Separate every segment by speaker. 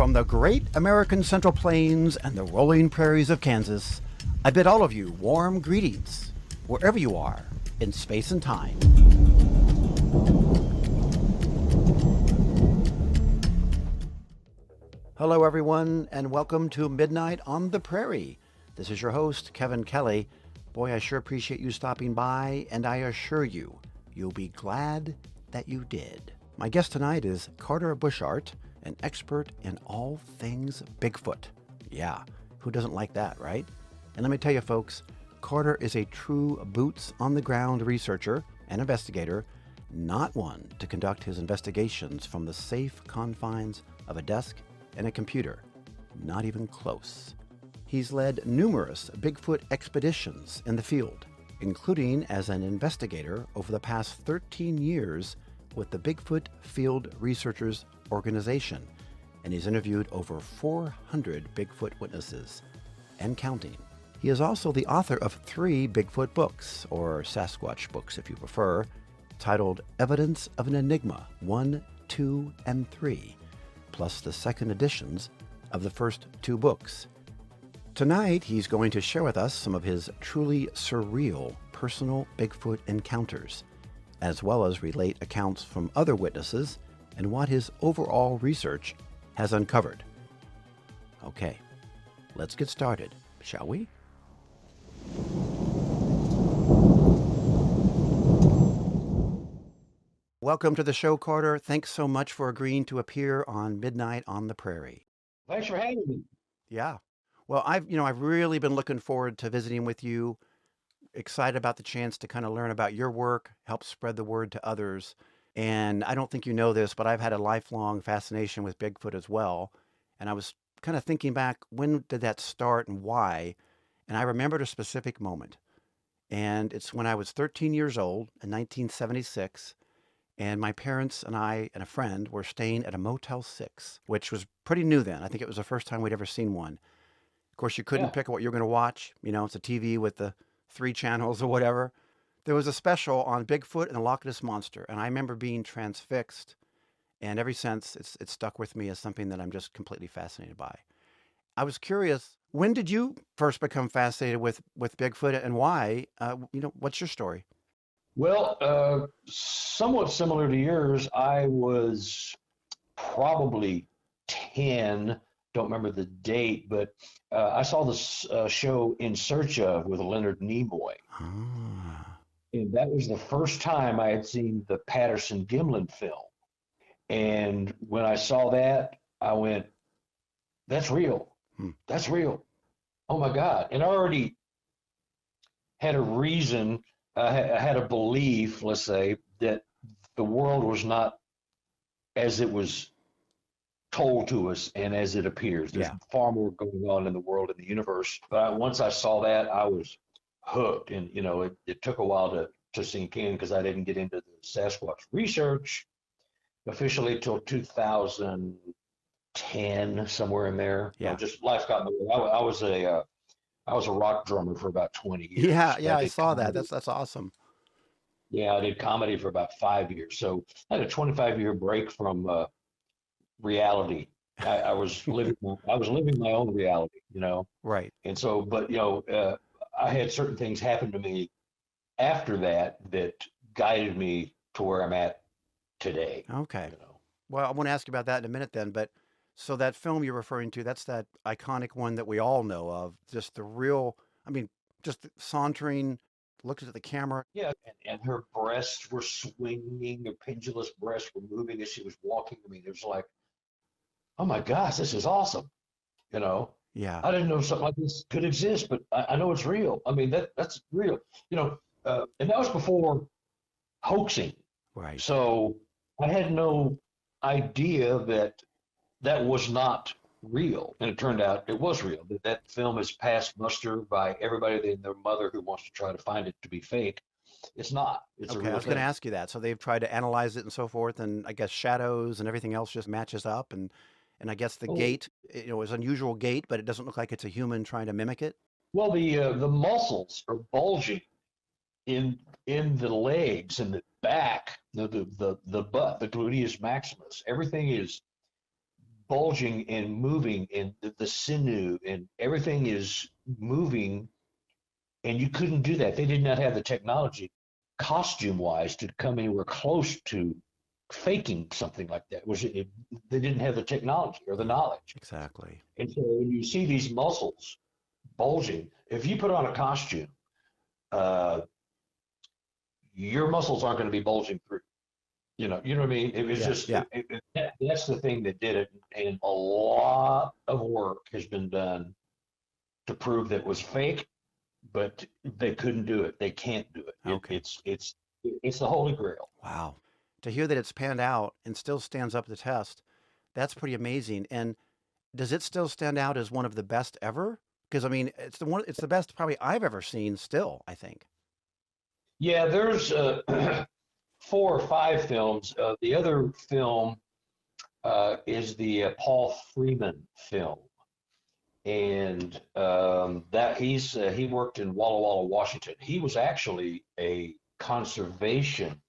Speaker 1: From the great American Central Plains and the rolling prairies of Kansas, I bid all of you warm greetings, wherever you are in space and time. Hello, everyone, and welcome to Midnight on the Prairie. This is your host, Kevin Kelly. Boy, I sure appreciate you stopping by, and I assure you, you'll be glad that you did. My guest tonight is Carter Buschardt, an expert in all things Bigfoot. Yeah, who doesn't like that, right? And let me tell you, folks, Carter is a true boots-on-the-ground researcher and investigator, not one to conduct his investigations from the safe confines of a desk and a computer. Not even close. He's led numerous Bigfoot expeditions in the field, including as an investigator over the past 13 years with the Bigfoot Field Researchers Organization, and he's interviewed over 400 Bigfoot witnesses and counting. He is also the author of 3 Bigfoot books, or Sasquatch books if you prefer, titled Evidence of an Enigma 1, 2, and 3, plus the second editions of the first 2 books. Tonight, he's going to share with us some of his truly surreal personal Bigfoot encounters, as well as relate accounts from other witnesses and what his overall research has uncovered. Okay, let's get started, shall we? Welcome to the show, Carter. Thanks so much for agreeing to appear on Midnight on the Prairie.
Speaker 2: Thanks for having me.
Speaker 1: Yeah. Well, I've really been looking forward to visiting with you. Excited about the chance to kind of learn about your work, help spread the word to others. And I don't think you know this, but I've had a lifelong fascination with Bigfoot as well. And I was kind of thinking back, when did that start and why? And I remembered a specific moment. And it's when I was 13 years old in 1976. And my parents and I and a friend were staying at a Motel 6, which was pretty new then. I think it was the first time we'd ever seen one. Of course, you couldn't
Speaker 2: Yeah.
Speaker 1: pick what you were going to watch. You know, it's a TV with the 3 channels or whatever. There was a special on Bigfoot and the Loch Ness Monster, and I remember being transfixed. And ever since, it's stuck with me as something that I'm just completely fascinated by. I was curious, when did you first become fascinated with Bigfoot and why? What's your story?
Speaker 2: Well, somewhat similar to yours, I was probably 10, don't remember the date, but I saw this show In Search of with Leonard Nimoy.
Speaker 1: Ah,
Speaker 2: And that was the first time I had seen the Patterson Gimlin film. And when I saw that, I went, that's real.
Speaker 1: hmm,
Speaker 2: That's real. Oh my God. And I already had a reason, I had a belief, let's say, that the world was not as it was told to us and as it appears. There's
Speaker 1: yeah,
Speaker 2: far more going on in the world and the universe. But once I saw that, I was hooked. And, it took a while to sink in because I didn't get into the Sasquatch research officially till 2010, somewhere in there.
Speaker 1: yeah.
Speaker 2: Just life got in the way. I was a rock drummer for about 20
Speaker 1: Yeah,
Speaker 2: years.
Speaker 1: yeah,
Speaker 2: I
Speaker 1: I
Speaker 2: did
Speaker 1: saw that.
Speaker 2: comedy.
Speaker 1: That's awesome.
Speaker 2: Yeah, I did comedy for about 5 years. So I had a 25-year break from reality. I was living my own reality.
Speaker 1: Right.
Speaker 2: And so, but I had certain things happen to me after that guided me to where I'm at today.
Speaker 1: Okay.
Speaker 2: You know.
Speaker 1: Well, I want to ask you about that in a minute then, but so that film you're referring to, that's that iconic one that we all know of. Just the real, I mean, just sauntering, looks at the camera.
Speaker 2: Yeah, and her breasts were swinging, her pendulous breasts were moving as she was walking. I mean, it was like, oh my gosh, this is awesome. You know,
Speaker 1: Yeah,
Speaker 2: I didn't know something like this could exist, but I know it's real. I mean, that's real. And that was before hoaxing.
Speaker 1: right.
Speaker 2: So I had no idea that that was not real, and it turned out it was real. That film is passed muster by everybody and their mother who wants to try to find it to be fake. It's not. It's a
Speaker 1: Okay, I
Speaker 2: real
Speaker 1: was going to
Speaker 2: thing.
Speaker 1: ask you that. So they've tried to analyze it and so forth, and I guess shadows and everything else just matches up, and I guess the
Speaker 2: Oh,
Speaker 1: gait, is unusual gait, but it doesn't look like it's a human trying to mimic it.
Speaker 2: well, the muscles are bulging in the legs and the back, the butt, the gluteus maximus. Everything is bulging and moving, and the sinew and everything is moving, and you couldn't do that. They did not have the technology, costume-wise, to come anywhere close to faking something like that. They didn't have the technology or the knowledge.
Speaker 1: Exactly.
Speaker 2: And so when you see these muscles bulging, if you put on a costume, uh, your muscles aren't going to be bulging through. You know what I mean? It was just
Speaker 1: Yeah.
Speaker 2: that's the thing that did it, and a lot of work has been done to prove that it was fake, but they couldn't do it. They can't do it.
Speaker 1: Okay.
Speaker 2: It's the holy grail.
Speaker 1: Wow. To hear that it's panned out and still stands up the test, that's pretty amazing. And does it still stand out as one of the best ever? Because I mean, it's the best probably I've ever seen still, I think.
Speaker 2: Yeah, there's 4 or 5 films. The other film is the Paul Freeman film, and that he worked in Walla Walla, Washington. He was actually a conservation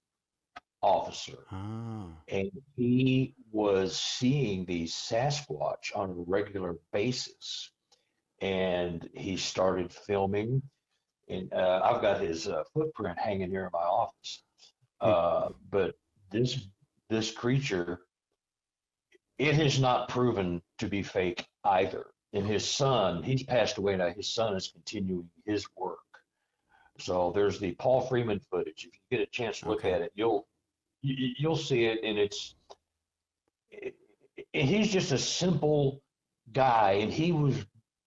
Speaker 2: officer,
Speaker 1: Oh.
Speaker 2: and he was seeing these Sasquatch on a regular basis, and he started filming. And I've got his footprint hanging here in my office. But this creature, it has not proven to be fake either. And his son, he's passed away now. His son is continuing his work. So there's the Paul Freeman footage. If you get a chance to look at it, you'll see it, and he's just a simple guy, and he was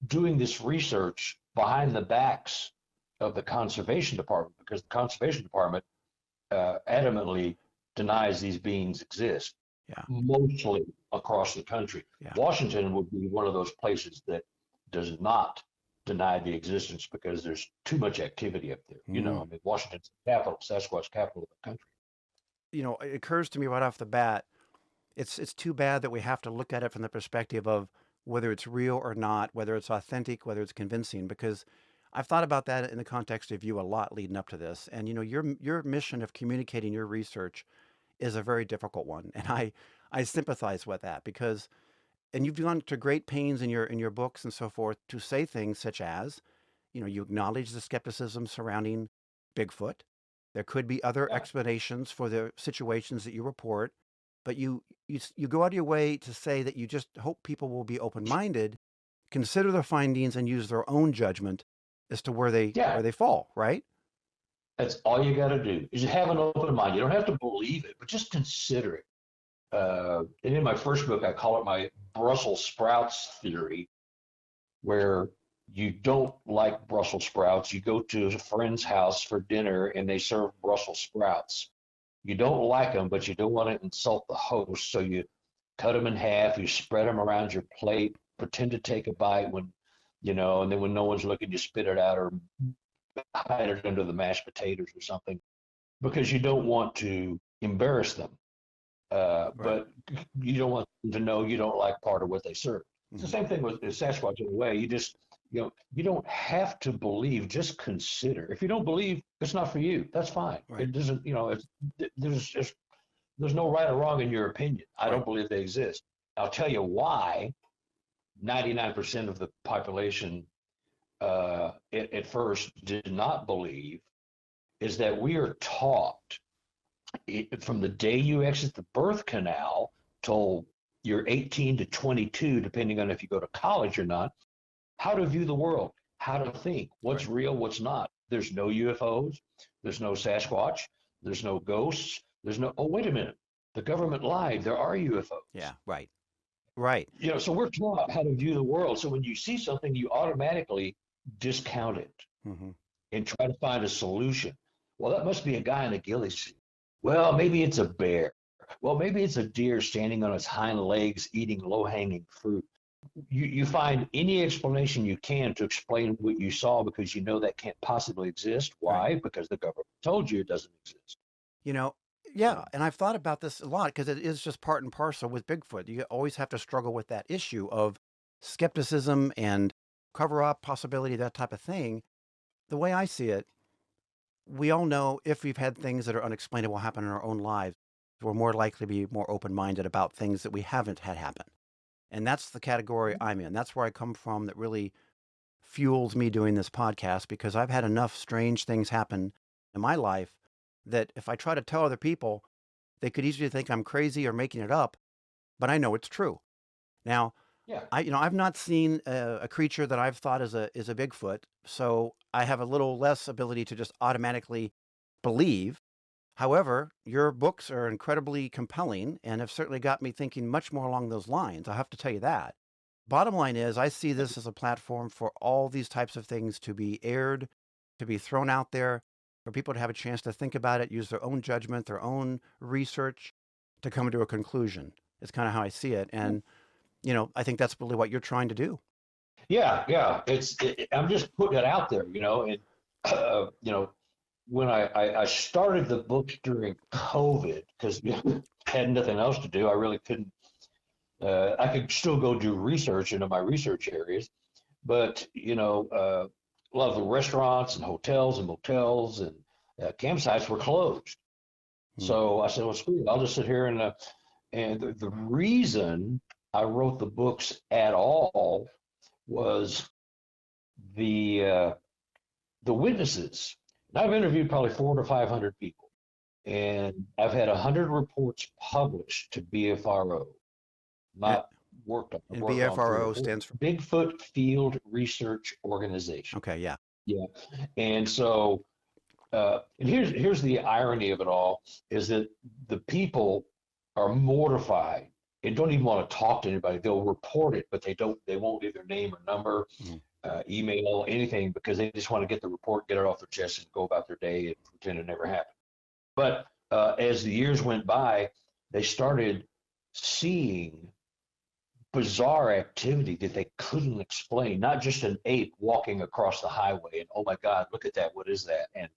Speaker 2: doing this research behind the backs of the conservation department, because the conservation department adamantly denies these beings exist.
Speaker 1: Yeah.
Speaker 2: Mostly across the country.
Speaker 1: Yeah.
Speaker 2: Washington would be one of those places that does not deny the existence because there's too much activity up there. You know, I mean, Washington's the capital, Sasquatch capital of the country.
Speaker 1: You know, it occurs to me right off the bat, it's too bad that we have to look at it from the perspective of whether it's real or not, whether it's authentic, whether it's convincing, because I've thought about that in the context of you a lot leading up to this. And, you know, your mission of communicating your research is a very difficult one. And I sympathize with that because, and you've gone to great pains in your books and so forth to say things such as, you know, you acknowledge the skepticism surrounding Bigfoot. There could be other explanations for the situations that you report, but you go out of your way to say that you just hope people will be open-minded, consider the findings, and use their own judgment as to where they fall, right?
Speaker 2: That's all you got to do is have an open mind. You don't have to believe it, but just consider it. And in my first book, I call it my Brussels sprouts theory, where you don't like Brussels sprouts. You go to a friend's house for dinner and they serve Brussels sprouts. You don't like them, but you don't want to insult the host. So you cut them in half, you spread them around your plate, pretend to take a bite when, you know, and then when no one's looking, you spit it out or hide it under the mashed potatoes or something, because you don't want to embarrass them. But you don't want them to know you don't like part of what they serve. It's the same thing with Sasquatch in a way. You just, you know, you don't have to believe, just consider. If you don't believe, it's not for you. That's fine. It doesn't, you know, there's no right or wrong in your opinion. I don't believe they exist. I'll tell you why 99% of the population at first did not believe is that we are taught from the day you exit the birth canal till you're 18 to 22, depending on if you go to college or not, how to view the world, how to think, what's real, what's not. There's no UFOs, there's no Sasquatch, there's no ghosts, there's no, oh, wait a minute, the government lied, there are UFOs.
Speaker 1: Yeah, right.
Speaker 2: You know, so we're taught how to view the world. So when you see something, you automatically discount it and try to find a solution. Well, that must be a guy in a ghillie suit. Well, maybe it's a bear. Well, maybe it's a deer standing on its hind legs eating low-hanging fruit. You find any explanation you can to explain what you saw because you know that can't possibly exist. Why? Because the government told you it doesn't exist.
Speaker 1: You know, yeah, and I've thought about this a lot because it is just part and parcel with Bigfoot. You always have to struggle with that issue of skepticism and cover-up possibility, that type of thing. The way I see it, we all know if we've had things that are unexplainable happen in our own lives, we're more likely to be more open-minded about things that we haven't had happen. And that's the category I'm in. That's where I come from that really fuels me doing this podcast, because I've had enough strange things happen in my life that if I try to tell other people, they could easily think I'm crazy or making it up, but I know it's true. Now,
Speaker 2: Yeah.
Speaker 1: I've not seen a creature that I've thought is a Bigfoot, so I have a little less ability to just automatically believe. However, your books are incredibly compelling and have certainly got me thinking much more along those lines. I have to tell you that. Bottom line is, I see this as a platform for all these types of things to be aired, to be thrown out there, for people to have a chance to think about it, use their own judgment, their own research to come to a conclusion. It's kind of how I see it. And, I think that's really what you're trying to do.
Speaker 2: Yeah, yeah. I'm just putting it out there, and when I started the book during COVID because had nothing else to do, I really couldn't. I could still go do research into my research areas, but a lot of the restaurants and hotels and motels and campsites were closed.
Speaker 1: Hmm.
Speaker 2: So I said, well, screw it. I'll just sit here and the reason I wrote the books at all was the uh, the witnesses. And I've interviewed probably 400 to 500 people, and I've had 100 reports published to BFRO.
Speaker 1: A-
Speaker 2: Not worked on. I've
Speaker 1: And
Speaker 2: worked on three or
Speaker 1: BFRO
Speaker 2: four.
Speaker 1: stands for,
Speaker 2: Bigfoot Field Research Organization.
Speaker 1: okay, yeah.
Speaker 2: Yeah, and so and here's the irony of it all is that the people are mortified and don't even want to talk to anybody. They'll report it, but they won't leave their name or number,
Speaker 1: Mhm.
Speaker 2: email, anything because they just want to get the report, get it off their chest, and go about their day and pretend it never happened. But as the years went by, they started seeing bizarre activity that they couldn't explain. Not just an ape walking across the highway, and oh my God, look at that! What is that? And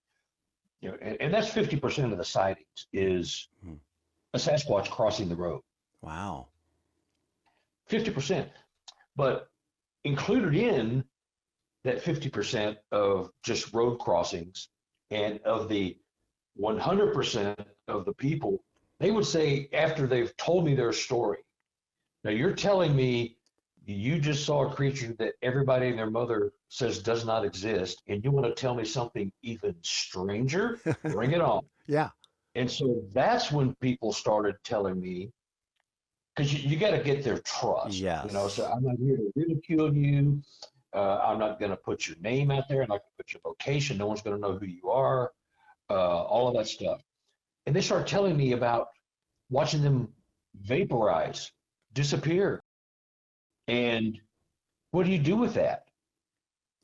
Speaker 2: and that's 50% of the sightings is
Speaker 1: Mhm.
Speaker 2: a Sasquatch crossing the road.
Speaker 1: Wow.
Speaker 2: 50%, but included in that 50% of just road crossings and of the 100% of the people, they would say after they've told me their story, now you're telling me you just saw a creature that everybody and their mother says does not exist, and you want to tell me something even stranger? Bring it on.
Speaker 1: Yeah.
Speaker 2: And so that's when people started telling me, because you got to get their trust, So
Speaker 1: Yes.
Speaker 2: I'm not here to ridicule you. I'm not going to put your name out there. I'm not going to put your location. No one's going to know who you are. All of that stuff. And they start telling me about watching them vaporize, disappear. And what do you do with that?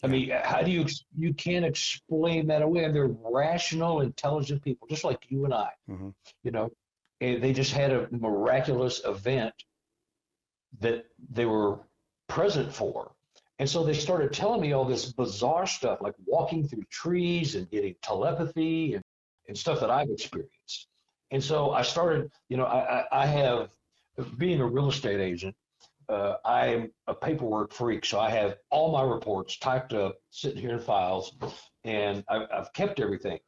Speaker 2: I
Speaker 1: Yeah.
Speaker 2: mean, how do you can't explain that away? And they're rational, intelligent people, just like you and I,
Speaker 1: Hmm.
Speaker 2: you know. And they just had a miraculous event that they were present for. And so they started telling me all this bizarre stuff, like walking through trees and getting telepathy and stuff that I've experienced. And so I started, I have, being a real estate agent, I'm a paperwork freak. So I have all my reports typed up, sitting here in files, and I've kept everything.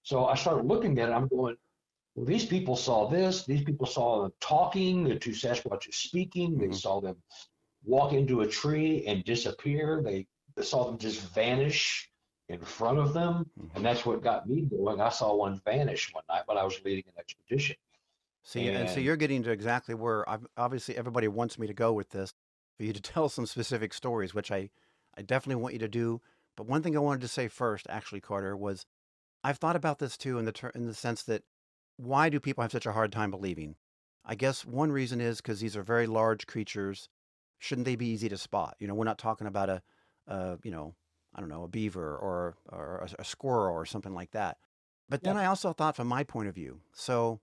Speaker 2: So I started looking at it. I'm going, well, these people saw this. These people saw them talking, the two Sasquatches speaking. They
Speaker 1: Hmm.
Speaker 2: saw them walk into a tree and disappear. They saw them just vanish in front of them.
Speaker 1: Hmm.
Speaker 2: And that's what got me going. I saw one vanish one night when I was leading an expedition.
Speaker 1: See, and so
Speaker 2: And
Speaker 1: you're getting to exactly where obviously everybody wants me to go with this, for you to tell some specific stories, which I definitely want you to do. But one thing I wanted to say first, actually, Carter, was I've thought about this too in the sense that why do people have such a hard time believing? I guess one reason is because these are very large creatures. Shouldn't they be easy to spot? We're not talking about I don't know, a beaver or a squirrel or something like that. But then
Speaker 2: yeah,
Speaker 1: I also thought from my point of view. So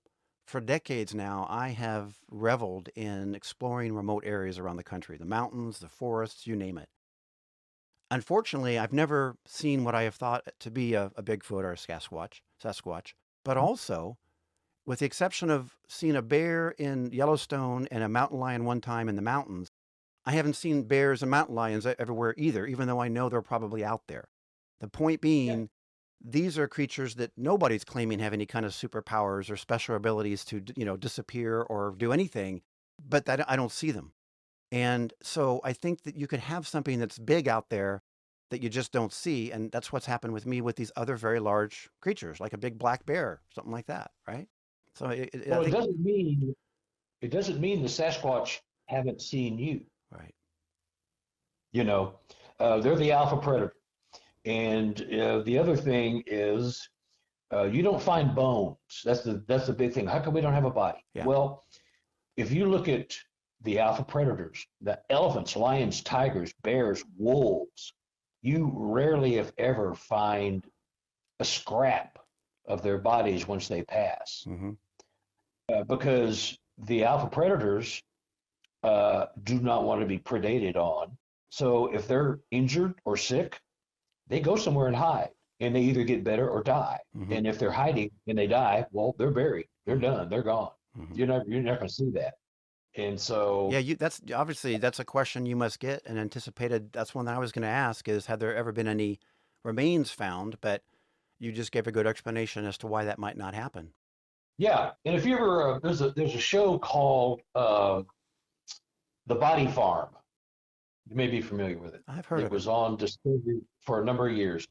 Speaker 1: for decades now, I have reveled in exploring remote areas around the country, the mountains, the forests, you name it. Unfortunately, I've never seen what I have thought to be a Bigfoot or a Sasquatch, but also, with the exception of seeing a bear in Yellowstone and a mountain lion one time in the mountains, I haven't seen bears and mountain lions everywhere either, even though I know they're probably out there. The point
Speaker 2: yeah,
Speaker 1: being, these are creatures that nobody's claiming have any kind of superpowers or special abilities to, disappear or do anything, but that I don't see them. And so I think that you could have something that's big out there that you just don't see. And that's what's happened with me with these other very large creatures, like a big black bear, something like that, right? So I
Speaker 2: Well,
Speaker 1: think,
Speaker 2: it doesn't mean the Sasquatch haven't seen you.
Speaker 1: right.
Speaker 2: You know, they're the alpha predator. And the other thing is, you don't find bones. That's the big thing. How come we don't have a body?
Speaker 1: Yeah.
Speaker 2: Well, if you look at the alpha predators, the elephants, lions, tigers, bears, wolves, you rarely, if ever, find a scrap of their bodies once they pass,
Speaker 1: Mm-hmm.
Speaker 2: because the alpha predators do not want to be predated on. So if they're injured or sick, they go somewhere and hide, and they either get better or die.
Speaker 1: Mm-hmm.
Speaker 2: And if they're hiding and they die, well, they're buried. They're done. They're gone.
Speaker 1: Mm-hmm.
Speaker 2: You're not going to see that. And so,
Speaker 1: Yeah, that's obviously that's a question you must get and anticipated. That's one that I was going to ask is, have there ever been any remains found? But you just gave a good explanation as to why that might not happen.
Speaker 2: yeah. And if you ever, there's a show called The Body Farm. You may be familiar with it.
Speaker 1: I've heard of
Speaker 2: it. It was on Discovery for a number of years.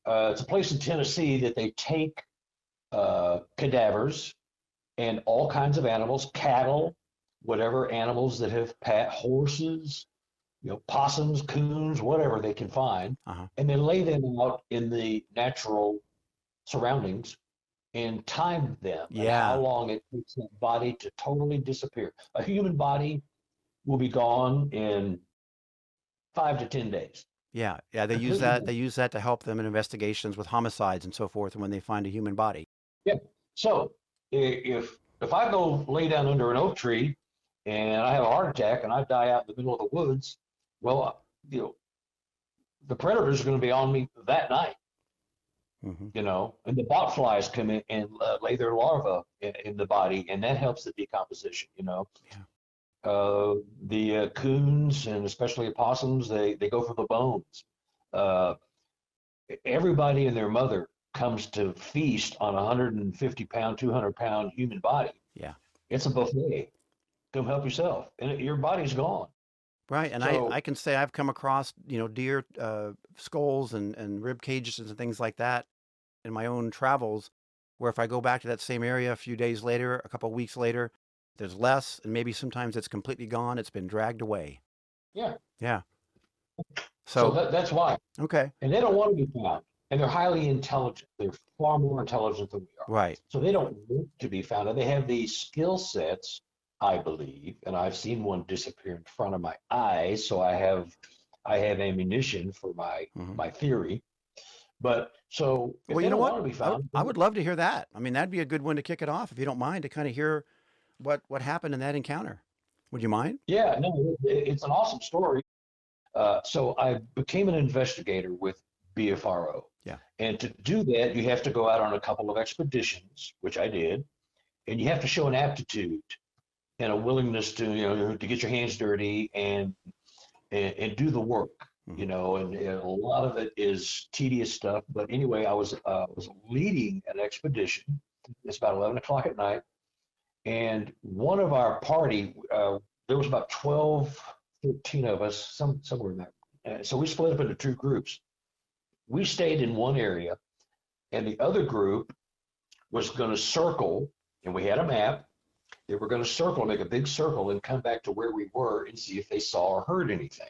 Speaker 2: It's a place in Tennessee that they take cadavers and all kinds of animals, cattle, whatever animals that have horses, possums, coons, whatever they can find,
Speaker 1: Uh-huh.
Speaker 2: and then lay them out in the natural surroundings and time them and how long it takes that body to totally disappear. A human body will be gone in 5 to 10 days.
Speaker 1: Yeah, they use that. They use that to help them in investigations with homicides and so forth when they find a human body.
Speaker 2: Yeah. So if I go lay down under an oak tree and I have a heart attack and I die out in the middle of the woods, well, the predators are going to be on me that night.
Speaker 1: Mm-hmm.
Speaker 2: And the botflies come in and lay their larvae in the body, and that helps the decomposition.
Speaker 1: Yeah.
Speaker 2: The coons and especially opossums, they go for the bones. Everybody and their mother comes to feast on a 150-pound, 200-pound human body.
Speaker 1: Yeah.
Speaker 2: It's a buffet. Come help yourself, and your body's gone.
Speaker 1: Right, and so, I can say I've come across deer skulls and rib cages and things like that in my own travels, where if I go back to that same area a few days later, a couple of weeks later, there's less, and maybe sometimes it's completely gone. It's been dragged away.
Speaker 2: Yeah.
Speaker 1: Yeah.
Speaker 2: So that's why.
Speaker 1: Okay.
Speaker 2: And they don't want to be found, and they're highly intelligent. They're far more intelligent than we are.
Speaker 1: Right.
Speaker 2: So they don't want to be found, and they have these skill sets, I believe, and I've seen one disappear in front of my eyes, so I have ammunition for my theory. But so if
Speaker 1: well,
Speaker 2: they
Speaker 1: you know
Speaker 2: don't
Speaker 1: what?
Speaker 2: want to be found,
Speaker 1: I would love to hear that. I mean, that'd be a good one to kick it off if you don't mind, to kind of hear what happened in that encounter. Would you mind?
Speaker 2: Yeah, no, it's an awesome story. So I became an investigator with BFRO.
Speaker 1: Yeah.
Speaker 2: And to do that, you have to go out on a couple of expeditions, which I did, and you have to show an aptitude and a willingness to get your hands dirty and do the work.
Speaker 1: Mm-hmm.
Speaker 2: And a lot of it is tedious stuff. But anyway, I was leading an expedition. It's about 11 o'clock at night. And one of our party, there was about 12, 13 of us, somewhere in there. So we split up into two groups. We stayed in one area, and the other group was going to circle, and we had a map. They were going to circle, make a big circle, and come back to where we were and see if they saw or heard anything.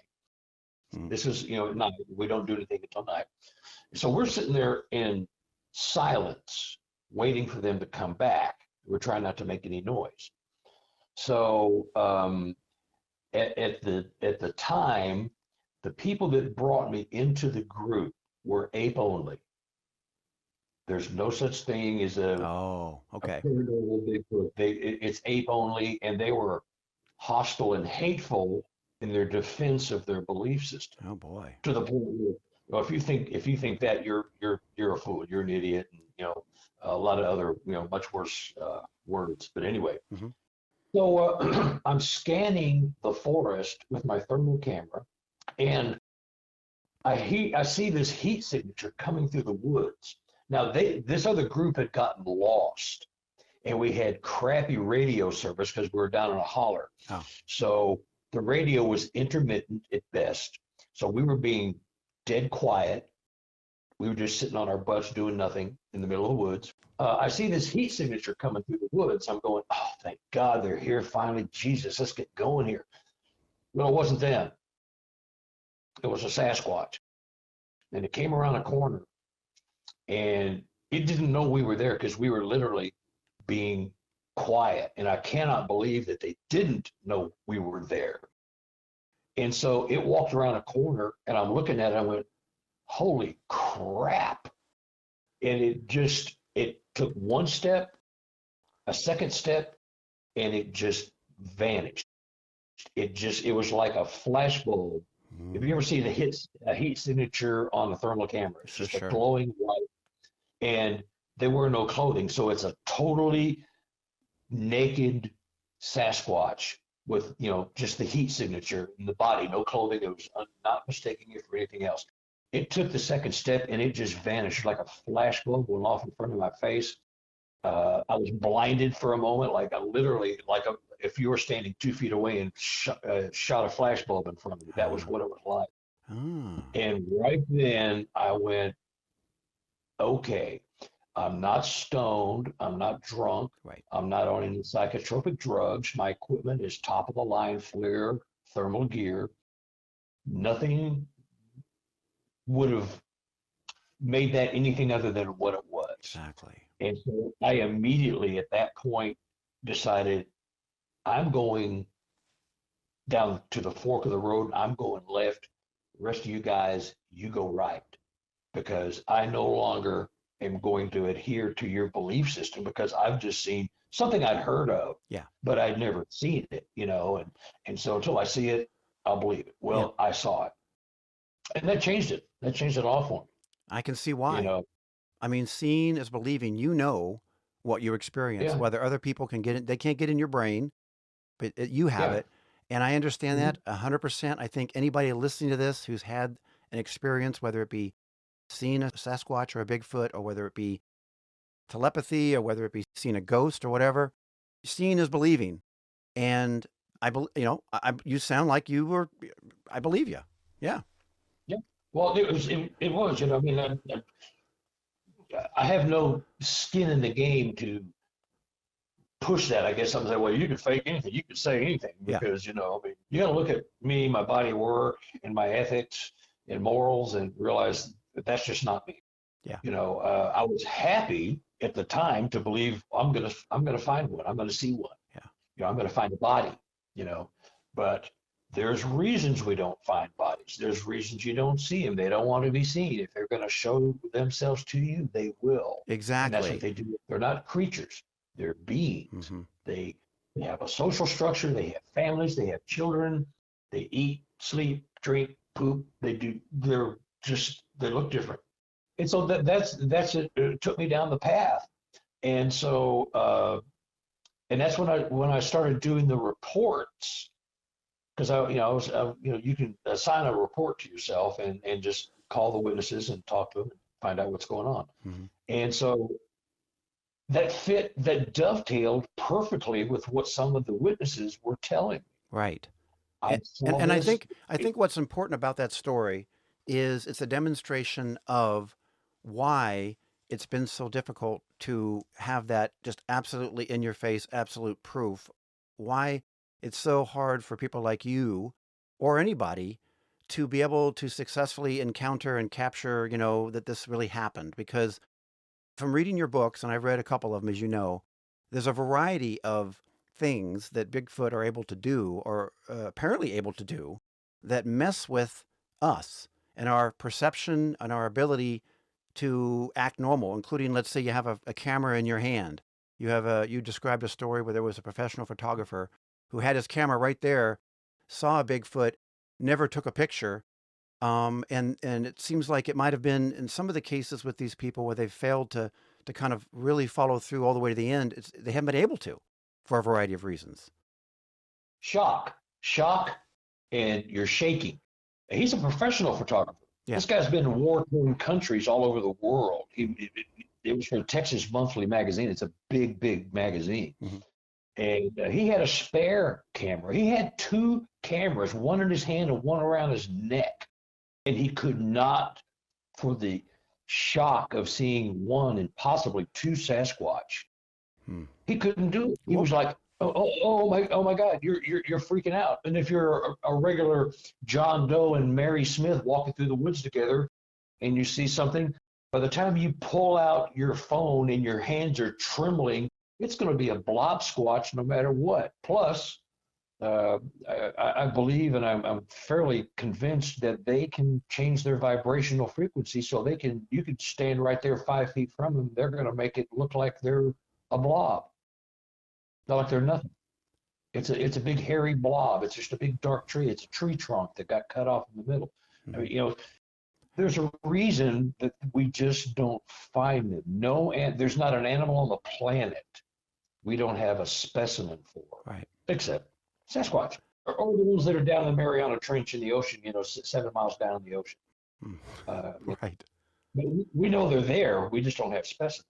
Speaker 2: Mm-hmm. This is, at night. We don't do anything until night. So we're sitting there in silence, waiting for them to come back. We're trying not to make any noise. So at the time, the people that brought me into the group were ape only. There's no such thing as a paranormal Bigfoot. It's ape only, and they were hostile and hateful in their defense of their belief system.
Speaker 1: Oh boy!
Speaker 2: To the point where, well, if you think that, you're a fool, you're an idiot, and a lot of other much worse words. But anyway, mm-hmm. So I'm scanning the forest with my thermal camera, and I see this heat signature coming through the woods. Now this other group had gotten lost, and we had crappy radio service because we were down in a holler.
Speaker 1: Oh.
Speaker 2: So The radio was intermittent at best. So we were being dead quiet. We were just sitting on our butts doing nothing in the middle of the woods. I see this heat signature coming through the woods. I'm going, oh, thank God they're here finally. Jesus, let's get going here. Well, it wasn't them. It was a Sasquatch. And it came around a corner, and it didn't know we were there because we were literally being quiet. And I cannot believe that they didn't know we were there. And so it walked around a corner, and I'm looking at it, and I went, holy crap. And it took one step, a second step, and it just vanished. It was like a flash bulb. Have you ever seen a heat signature on a thermal camera? It's just a glowing light. And there were no clothing. So it's a totally naked Sasquatch with, just the heat signature in the body, no clothing. It was not mistaking it for anything else. It took the second step, and it just vanished like a flash bulb went off in front of my face. I was blinded for a moment, if you were standing 2 feet away and shot a flash bulb in front of you. That was what it was like. And right then I went, okay, I'm not stoned. I'm not drunk.
Speaker 1: Right.
Speaker 2: I'm not on any psychotropic drugs. My equipment is top of the line FLIR thermal gear. Nothing would have made that anything other than what it was.
Speaker 1: Exactly.
Speaker 2: And so I immediately at that point decided I'm going down to the fork of the road. I'm going left. The rest of you guys, you go right, because I no longer am going to adhere to your belief system, because I've just seen something I'd heard of, but I'd never seen it, and so until I see it, I'll believe it. Well, I saw it, and that changed it. That changed it all for me.
Speaker 1: I can see why. I mean, seeing is believing. What you experience, whether other people can get it, they can't get in your brain, but you have it. And I understand that 100%. I think anybody listening to this who's had an experience, whether it be seeing a Sasquatch or a Bigfoot, or whether it be telepathy, or whether it be seeing a ghost or whatever, seeing is believing. And you sound like you were, I believe you. Yeah.
Speaker 2: Yeah. Well, it was, I mean, I have no skin in the game to push that. I guess I'm saying, well, you can fake anything, you can say anything, because I mean, you got to look at me, my body of work, and my ethics and morals, and realize that that's just not me. Yeah. I was happy at the time to believe I'm gonna find one. I'm gonna see one. Yeah. I'm gonna find a body. But there's reasons we don't find bodies. There's reasons you don't see them. They don't want to be seen. If they're going to show themselves to you, they will.
Speaker 1: Exactly.
Speaker 2: And that's what they do. They're not creatures. They're beings. They have a social structure. They have families. They have children. They eat, sleep, drink, poop. They look different. And so that's it. It took me down the path. And so, and that's when I started doing the reports. Because you can assign a report to yourself and just call the witnesses and talk to them and find out what's going on. And so that dovetailed perfectly with what some of the witnesses were telling me.
Speaker 1: Right. And I think what's important about that story is it's a demonstration of why it's been so difficult to have that just absolutely in your face, absolute proof. Why it's so hard for people like you or anybody to be able to successfully encounter and capture, that this really happened. Because from reading your books, and I've read a couple of them, as you know, there's a variety of things that Bigfoot are able to do, or apparently able to do, that mess with us and our perception and our ability to act normal, including, let's say you have a camera in your hand. You described a story where there was a professional photographer who had his camera right there, saw a Bigfoot, never took a picture. And it seems like it might have been in some of the cases with these people where they've failed to kind of really follow through all the way to the end. They haven't been able to, for a variety of reasons. Shock,
Speaker 2: and you're shaking. He's a professional photographer. Yeah. This guy's been in war-torn countries all over the world. It was for Texas Monthly magazine. It's a big magazine. And he had a spare camera. He had two cameras, one in his hand and one around his neck. And he could not, for the shock of seeing one and possibly two Sasquatch, he couldn't do it. He was like, oh my God, you're freaking out. And if you're a regular John Doe and Mary Smith walking through the woods together and you see something, by the time you pull out your phone and your hands are trembling, it's going to be a blob squatch no matter what. Plus, I believe, and I'm fairly convinced that they can change their vibrational frequency, so you can stand right there 5 feet from them. They're going to make it look like they're a blob, not like they're nothing. It's a big hairy blob. It's just a big dark tree. It's a tree trunk that got cut off in the middle. I mean, there's a reason that we just don't find them. No, and there's not an animal on the planet we don't have a specimen for,
Speaker 1: right?
Speaker 2: Except Sasquatch, or the ones that are down in the Mariana Trench in the ocean, 7 miles down in the ocean.
Speaker 1: Right.
Speaker 2: But we know they're there. We just don't have specimens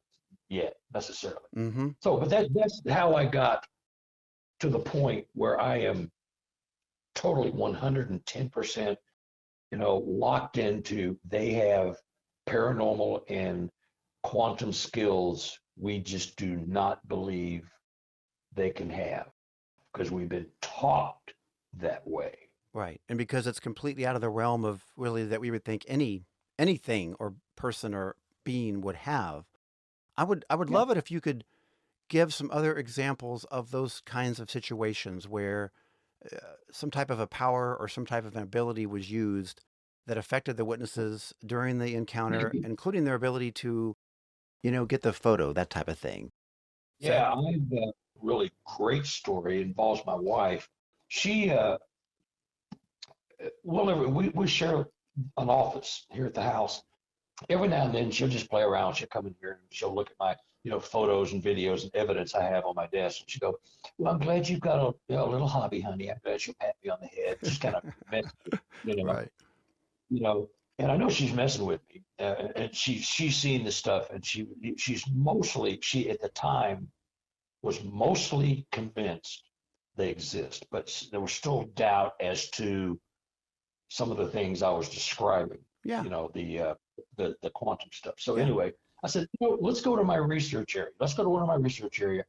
Speaker 2: yet, necessarily. So, but that's how I got to the point where I am totally 110%, locked into they have paranormal and quantum skills we just do not believe they can have, because we've been taught that way.
Speaker 1: Right. And because it's completely out of the realm of really that we would think anything or person or being would have. I would love it if you could give some other examples of those kinds of situations where some type of a power or some type of an ability was used that affected the witnesses during the encounter, including their ability to, get the photo, that type of thing.
Speaker 2: Yeah, I have a really great story. It involves my wife. She, we share an office here at the house. Every now and then she'll just play around. She'll come in here and she'll look at my, photos and videos and evidence I have on my desk. And she'll go, well, I'm glad you've got a little hobby, honey. I'm glad she'll pat me on the head. Just kind of mess,
Speaker 1: Right.
Speaker 2: And I know she's messing with me, and she's seen this stuff, and she at the time was mostly convinced they exist, but there was still doubt as to some of the things I was describing.
Speaker 1: Yeah.
Speaker 2: The quantum stuff. So anyway, I said, let's go to my research area. Let's go to one of my research area,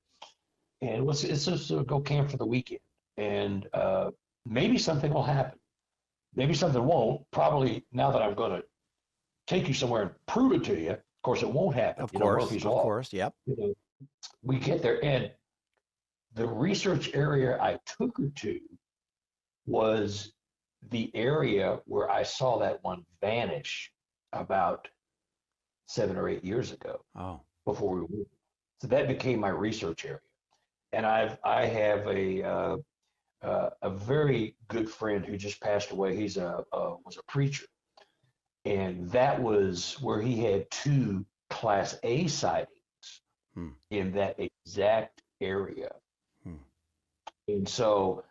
Speaker 2: and let's just go camp for the weekend, and maybe something will happen. Maybe something won't. Probably now that I'm going to take you somewhere and prove it to you, of course, it won't happen.
Speaker 1: Of course, yep.
Speaker 2: We get there, and the research area I took her to was the area where I saw that one vanish about 7 or 8 years ago.
Speaker 1: Oh.
Speaker 2: Before we moved. So that became my research area. And I have a very good friend who just passed away. He's was a preacher, and that was where he had 2 Class A sightings in that exact area. And so,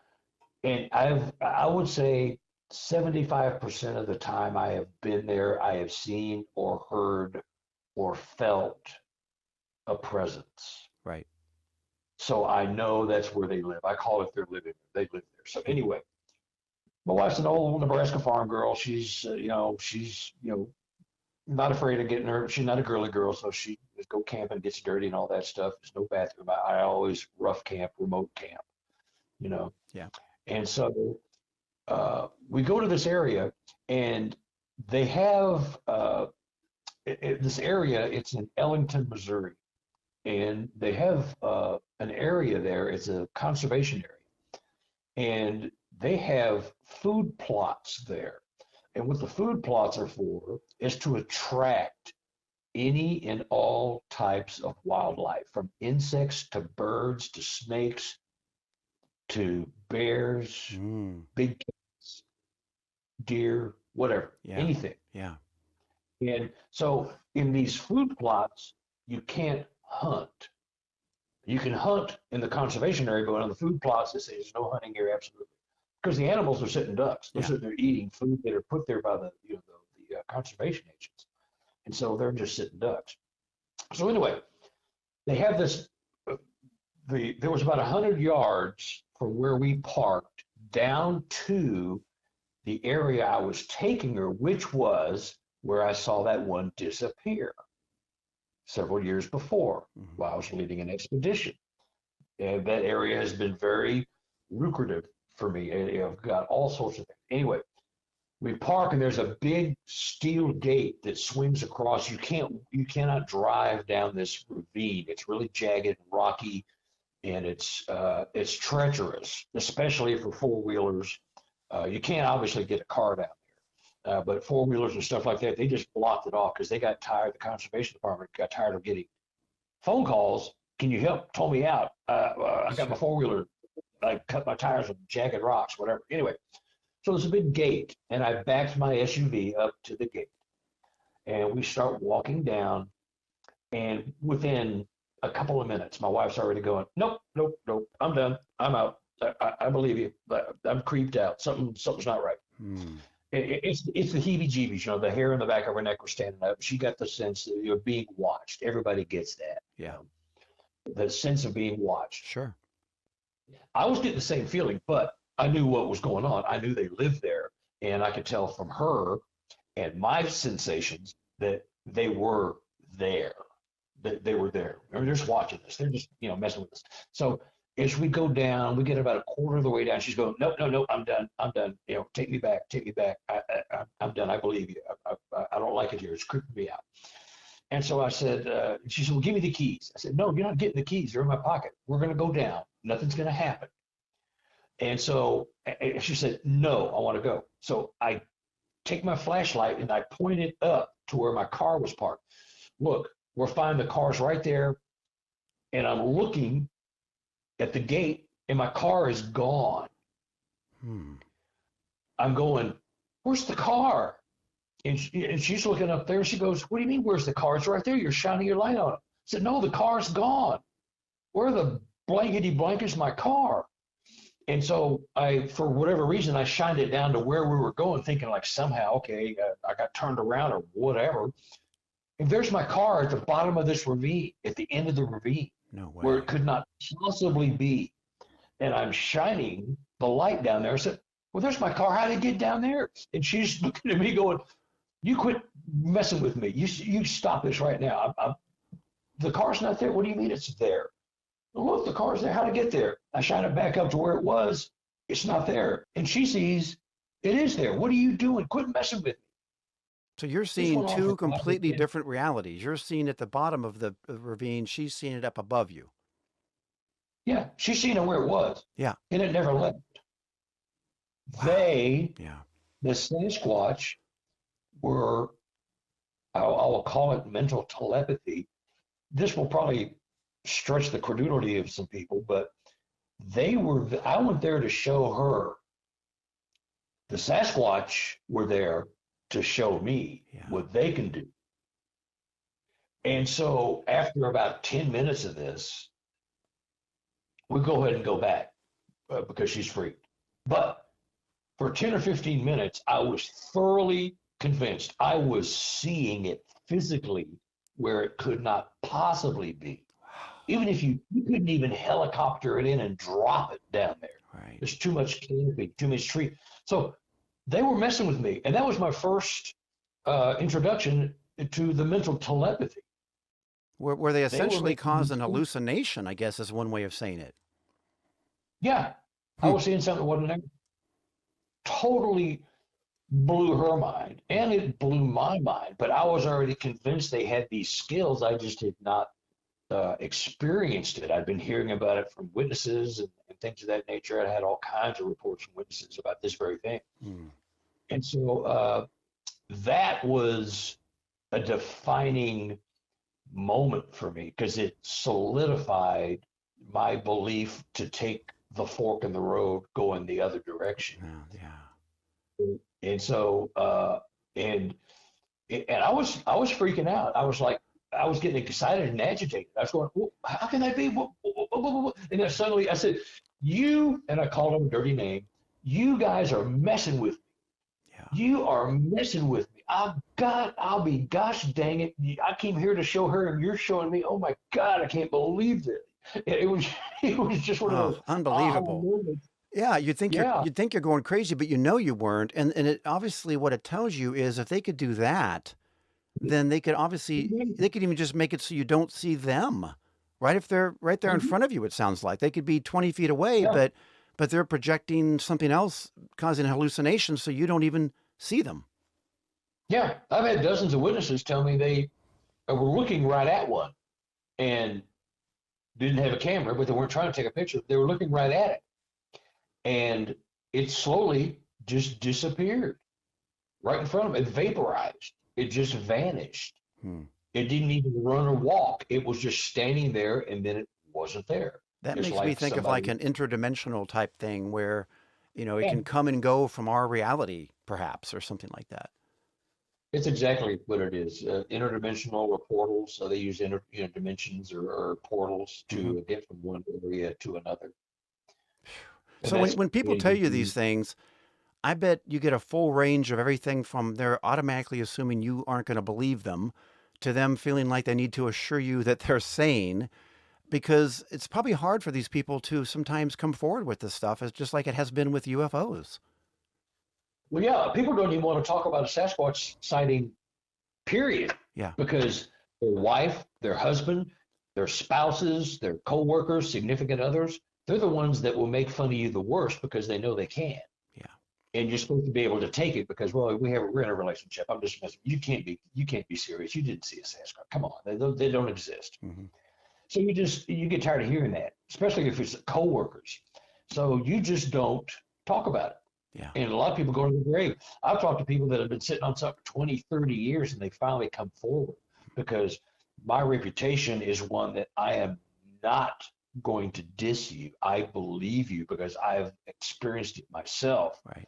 Speaker 2: and I would say 75% of the time I have been there, I have seen or heard or felt a presence.
Speaker 1: Right.
Speaker 2: So I know that's where they live. I call it their living room. They live there. So anyway, my wife's an old Nebraska farm girl. She's not afraid of getting her. She's not a girly girl, so she just go camping, gets dirty and all that stuff. There's no bathroom. I always rough camp, remote camp,
Speaker 1: Yeah.
Speaker 2: And so we go to this area, and they have this area. It's in Ellington, Missouri. And they have an area there. It's a conservation area. And they have food plots there. And what the food plots are for is to attract any and all types of wildlife, from insects to birds to snakes to bears, big cats, deer, whatever, anything.
Speaker 1: Yeah.
Speaker 2: And so in these food plots, you can't hunt. You can hunt in the conservation area, but on the food plots, they say there's no hunting here, absolutely. Because the animals are sitting ducks. They're sitting there eating food that are put there by the conservation agents. And so they're just sitting ducks. So anyway, they have this there was about 100 yards from where we parked down to the area I was taking her, which was where I saw that one disappear several years before while I was leading an expedition. And that area has been very lucrative for me. I've got all sorts of things. Anyway, we park and there's a big steel gate that swings across. You cannot drive down this ravine. It's really jagged and rocky, and it's treacherous, especially for four-wheelers. You can't obviously get a car down there, but four-wheelers and stuff like that, they just blocked it off because they got tired. The conservation department got tired of getting phone calls. Can you help tow me out? I got my four-wheeler. I cut my tires with jagged rocks, whatever. Anyway, so there's a big gate, and I backed my SUV up to the gate, and we start walking down, and within a couple of minutes, my wife's already going, nope, I'm done. I'm out. I believe you. I'm creeped out. Something's not right. It's the heebie-jeebies, you know, the hair in the back of her neck was standing up. She got the sense that you're being watched. Everybody gets that.
Speaker 1: Yeah.
Speaker 2: The sense of being watched.
Speaker 1: Sure.
Speaker 2: I was getting the same feeling, but I knew what was going on. I knew they lived there, and I could tell from her and my sensations that they were there. That they were there. They're just watching us. They're just, you know, messing with us. So as we go down, we get about a quarter of the way down. She's going, nope, I'm done. You know, take me back. I'm done. I believe you. I don't like it here. It's creeping me out. And so I said, she said, well, give me the keys. I said, no, you're not getting the keys. They're in my pocket. We're going to go down. Nothing's going to happen. And so she said, no, I want to go. So I take my flashlight and I point it up to where my car was parked. Look, we're finding the cars right there. And I'm looking at the gate and my car is gone. I'm going, where's the car? And she's looking up there. She goes, what do you mean, where's the car? It's right there. You're shining your light on it. I said, no, the car's gone. Where the blankety blank is my car? And so for whatever reason, I shined it down to where we were going, thinking like somehow, okay, I got turned around or whatever. And there's my car at the bottom of this ravine, at the end of the ravine.
Speaker 1: No way.
Speaker 2: Where it could not possibly be. And I'm shining the light down there. I said, well, there's my car. How did it get down there? And she's looking at me going, you quit messing with me. You stop this right now. The car's not there. What do you mean it's there? Look, the car's there. How to get there? I shine it back up to where it was. It's not there. And she sees it is there. What are you doing? Quit messing with me.
Speaker 1: So you're seeing two completely different realities. You're seeing at the bottom of the ravine. She's seeing it up above you.
Speaker 2: Yeah, she's seen it where it was.
Speaker 1: Yeah.
Speaker 2: And it never left.
Speaker 1: Wow.
Speaker 2: The Sasquatch were, I will call it mental telepathy. This will probably stretch the credulity of some people, but I went there to show her. The Sasquatch were there to show me what they can do. And so after about 10 minutes of this, we go ahead and go back because she's freaked. But for 10 or 15 minutes, I was thoroughly convinced I was seeing it physically where it could not possibly be. Even if you couldn't even helicopter it in and drop it down there.
Speaker 1: Right.
Speaker 2: There's too much canopy, too much tree. So they were messing with me. And that was my first introduction to the mental telepathy.
Speaker 1: Where they essentially cause an hallucination, I guess is one way of saying it.
Speaker 2: Yeah. I was seeing something that wasn't there. Totally blew her mind. And it blew my mind. But I was already convinced they had these skills. I just had not experienced it. I'd been hearing about it from witnesses and things of that nature. I had all kinds of reports from witnesses about this very thing. And so that was a defining moment for me because it solidified my belief to take the fork in the road going the other direction. And so and I was freaking out. I was like, I was getting excited and agitated. I was going, well, how can that be? And then suddenly I said, and I called him a dirty name, you guys are messing with me. Yeah. You are messing with me. I'll be, gosh dang it. I came here to show her and you're showing me, oh my God, I can't believe this. It was it was just one of
Speaker 1: Oh,
Speaker 2: those aha
Speaker 1: unbelievable.
Speaker 2: moments.
Speaker 1: Yeah,
Speaker 2: Yeah.
Speaker 1: you'd think you're going crazy, but you know you weren't. And it obviously what it tells you is if they could do that, then they could obviously
Speaker 2: Mhm.
Speaker 1: they could even just make it so you don't see them. Right if they're right there in
Speaker 2: Mhm.
Speaker 1: front of you, it sounds like. They could be 20 feet away,
Speaker 2: Yeah.
Speaker 1: but they're projecting something else, causing hallucinations so you don't even see them.
Speaker 2: Yeah. I've had dozens of witnesses tell me they were looking right at one and didn't have a camera, but they weren't trying to take a picture. They were looking right at it. And it slowly just disappeared right in front of them. It vaporized. It just vanished.
Speaker 1: Hmm.
Speaker 2: It didn't even run or walk. It was just standing there and then it wasn't there.
Speaker 1: That
Speaker 2: Just
Speaker 1: makes me
Speaker 2: like
Speaker 1: think of like
Speaker 2: somebody.
Speaker 1: an interdimensional type thing where, it
Speaker 2: Yeah,
Speaker 1: can come and go from our reality, perhaps, or something like that.
Speaker 2: it's exactly what it is. Interdimensional or portals. So they use dimensions or portals
Speaker 1: Hmm.
Speaker 2: to get from one area to another. And
Speaker 1: So
Speaker 2: that's
Speaker 1: when people tell you
Speaker 2: basically,
Speaker 1: these things, I bet you get a full range of everything from they're automatically assuming you aren't going to believe them to them feeling like they need to assure you that they're sane because it's probably hard for these people to sometimes come forward with this stuff. It's just like it has been with UFOs.
Speaker 2: well, yeah, people don't even want to talk about a Sasquatch sighting, period,
Speaker 1: Yeah.
Speaker 2: because their wife, their husband, their spouses, their co-workers, significant others, they're the ones that will make fun of you the worst because they know they can.
Speaker 1: Yeah.
Speaker 2: And you're supposed to be able to take it because, well, we're in a relationship. I'm just messing. You can't be serious. You didn't see a Sasquatch. Come on, they don't exist.
Speaker 1: Hmm.
Speaker 2: So you get tired of hearing that, especially if it's coworkers. So you just don't talk about it.
Speaker 1: Yeah.
Speaker 2: And a lot of people go to the grave. I've talked to people that have been sitting on something for 20, 30 years and they finally come forward because my reputation is one that I am not going to diss you. I believe you because I've experienced it myself.
Speaker 1: Right.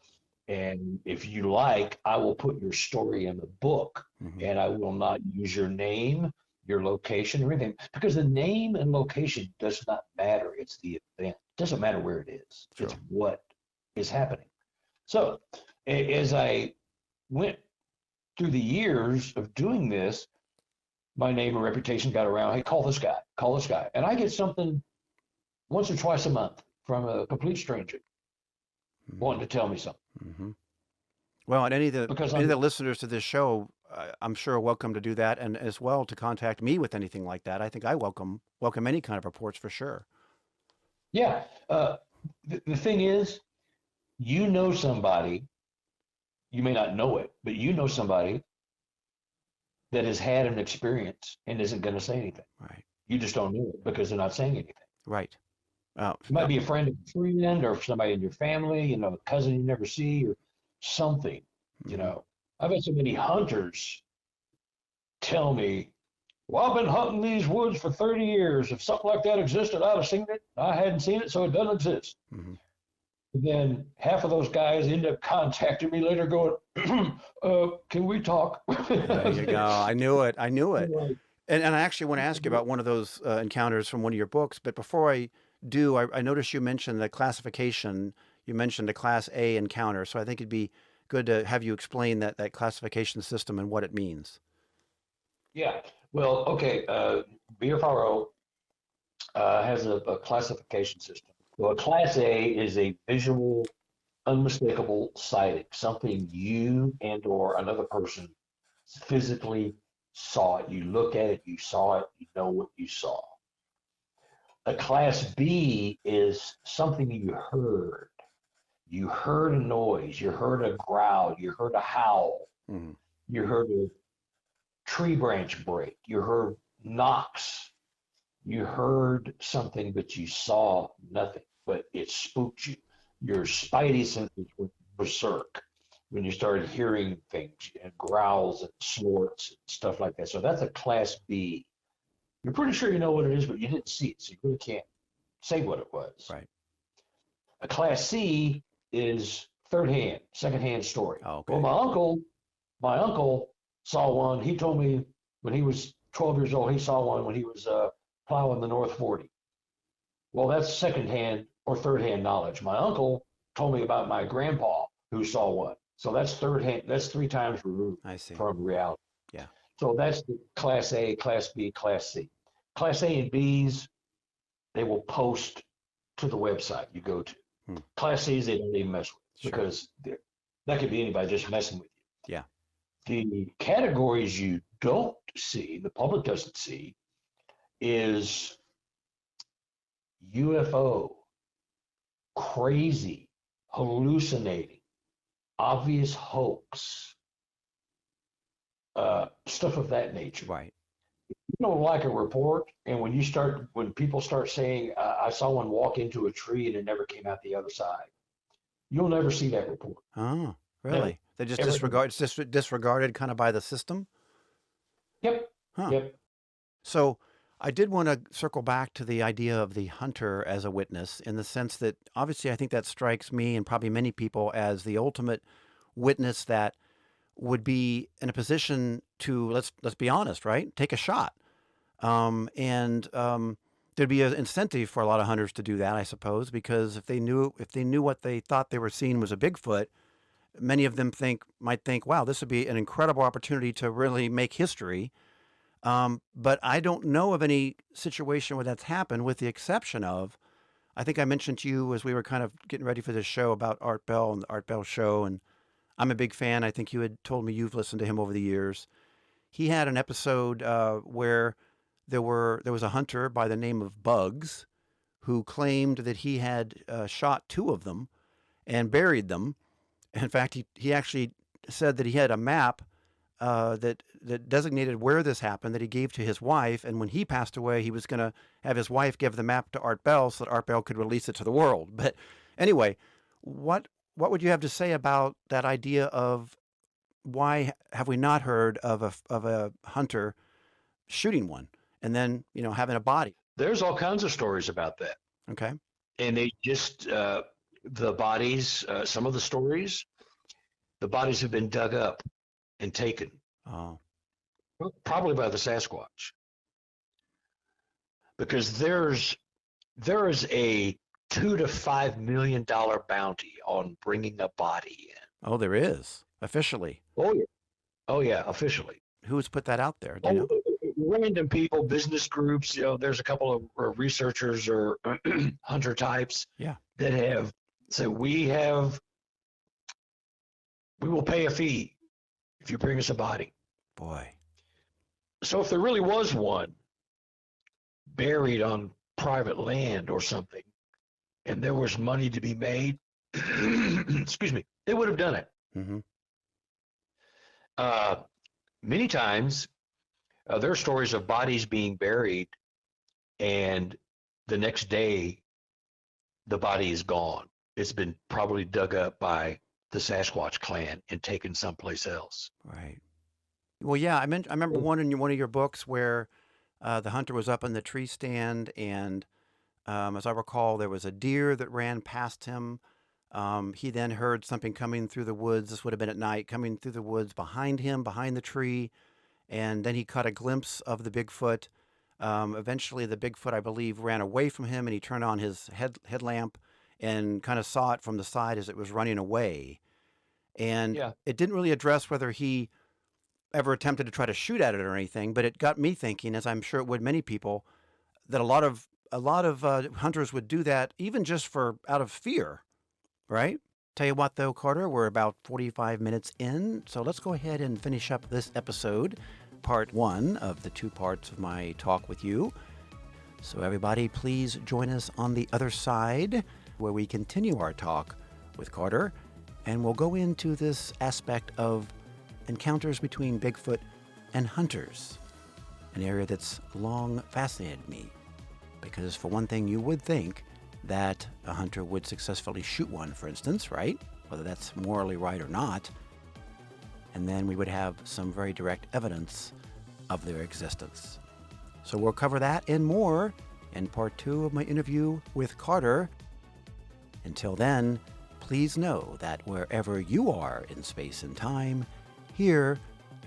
Speaker 2: And if you like, I will put your story in the book
Speaker 1: Hmm.
Speaker 2: and I will not use your name, your location, or anything because the name and location does not matter. It's the event. It doesn't matter where it is, it's
Speaker 1: True.
Speaker 2: what is happening. So as I went through the years of doing this, my name and reputation got around. Hey, call this guy, call this guy. And I get something once or twice a month from a complete stranger wanting
Speaker 1: Hmm.
Speaker 2: to tell me something
Speaker 1: Hmm. Well, and
Speaker 2: because
Speaker 1: any of
Speaker 2: I'm,
Speaker 1: the listeners to this show, I'm sure are welcome to do that, and as well to contact me with anything like that. I think I welcome any kind of reports for sure.
Speaker 2: yeah. The thing is, you know somebody, you may not know it, but you know somebody that has had an experience and isn't going to say anything.
Speaker 1: Right.
Speaker 2: You just don't know it because they're not saying anything.
Speaker 1: Right.
Speaker 2: It might be a friend of a friend or somebody in your family, a cousin you never see or something, you
Speaker 1: hmm
Speaker 2: know. I've had so many hunters tell me, well, I've been hunting these woods for 30 years. If something like that existed, I'd have seen it. I hadn't seen it, so it doesn't exist.
Speaker 1: hmm
Speaker 2: Then half of those guys end up contacting me later going, can we talk?
Speaker 1: There you go. I knew it. I knew it.
Speaker 2: Like,
Speaker 1: And I actually want to ask you about one of those encounters from one of your books. But before I do, I noticed you mentioned the classification. You mentioned a Class A encounter. So I think it'd be good to have you explain that classification system and what it means.
Speaker 2: yeah, well, okay. BFRO has a classification system. Well, a Class A is a visual, unmistakable sighting, something you and or another person physically saw it. You look at it, you saw it, you know what you saw. A Class B is something you heard. You heard a noise, you heard a growl, you heard a howl,
Speaker 1: Hmm.
Speaker 2: you heard a tree branch break, you heard knocks, you heard something, but you saw nothing, but it spooked you. Your spidey senses went berserk when you started hearing things and growls and snorts and stuff like that. So that's a Class B. You're pretty sure you know what it is, but you didn't see it, so you really can't say what it was.
Speaker 1: Right.
Speaker 2: A Class C is third hand, second hand story.
Speaker 1: Oh,
Speaker 2: Well,
Speaker 1: okay.
Speaker 2: my uncle saw one. He told me when he was 12 years old, he saw one when he was plowing the North 40. Well, that's second hand or third hand knowledge. My uncle told me about my grandpa who saw one. So that's third hand, that's three times removed
Speaker 1: I see.
Speaker 2: from reality.
Speaker 1: Yeah.
Speaker 2: So that's the Class A, Class B, Class C. Class A and B's, they will post to the website you go to. Class C's, they don't even mess with because that could be anybody just messing with you.
Speaker 1: Yeah.
Speaker 2: The categories you don't see, the public doesn't see, is UFO, crazy, hallucinating, obvious hoax, stuff of that nature.
Speaker 1: Right.
Speaker 2: You don't like a report, and when people start saying, I saw one walk into a tree and it never came out the other side, you'll never see that report.
Speaker 1: Oh, really?
Speaker 2: Never.
Speaker 1: They just
Speaker 2: Everything.
Speaker 1: disregarded kind of by the system?
Speaker 2: Yep.
Speaker 1: Huh.
Speaker 2: Yep.
Speaker 1: So I did want to circle back to the idea of the hunter as a witness in the sense that obviously I think that strikes me and probably many people as the ultimate witness that would be in a position to, let's be honest, right? Take a shot. There'd be an incentive for a lot of hunters to do that, I suppose, because if they knew what they thought they were seeing was a Bigfoot, many of them might think, wow, this would be an incredible opportunity to really make history. But I don't know of any situation where that's happened, with the exception of, I think I mentioned to you as we were kind of getting ready for this show about Art Bell and the Art Bell show, and I'm a big fan. I think you had told me you've listened to him over the years. He had an episode where there was a hunter by the name of Bugs who claimed that he had shot two of them and buried them. In fact, he actually said that he had a map that designated where this happened that he gave to his wife, and when he passed away, he was going to have his wife give the map to Art Bell so that Art Bell could release it to the world. But anyway, what would you have to say about that idea of why have we not heard of a hunter shooting one and then having a body?
Speaker 2: There's all kinds of stories about that.
Speaker 1: Okay.
Speaker 2: And they just the bodies, some of the stories, the bodies have been dug up and taken.
Speaker 1: Oh.
Speaker 2: Probably by the Sasquatch. Because there is a $2 to $5 million bounty on bringing a body in.
Speaker 1: Oh, there is officially.
Speaker 2: Oh yeah, officially.
Speaker 1: Who's put that out there? Do you know?
Speaker 2: Random people, business groups. There's a couple of researchers or hunter types.
Speaker 1: Yeah.
Speaker 2: That have said we will pay a fee if you bring us a body.
Speaker 1: Boy.
Speaker 2: So if there really was one buried on private land or something, and there was money to be made, excuse me, they would have done it.
Speaker 1: Mm-hmm.
Speaker 2: Many times, there are stories of bodies being buried, and the next day, the body is gone. It's been probably dug up by the Sasquatch clan and taken someplace else.
Speaker 1: Right. Well, yeah, I remember one of your books where the hunter was up in the tree stand, and as I recall, there was a deer that ran past him. He then heard something coming through the woods. This would have been at night, coming through the woods behind him, behind the tree, and then he caught a glimpse of the Bigfoot. Eventually, the Bigfoot, I believe, ran away from him, and he turned on his headlamp and kind of saw it from the side as it was running away. And it didn't really address whether he ever attempted to try to shoot at it or anything, but it got me thinking, as I'm sure it would many people, that a lot of hunters would do that even just out of fear, right? Tell you what, though, Carter, we're about 45 minutes in, so let's go ahead and finish up this episode, part 1 of the 2 parts of my talk with you. So everybody, please join us on the other side, where we continue our talk with Carter, and we'll go into this aspect of encounters between Bigfoot and hunters, an area that's long fascinated me, because for one thing, you would think that a hunter would successfully shoot one, for instance, right? Whether that's morally right or not. And then we would have some very direct evidence of their existence. So we'll cover that and more in part 2 of my interview with Carter. Until then, please know that wherever you are in space and time, here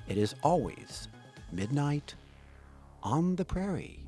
Speaker 1: it is always midnight on the prairie.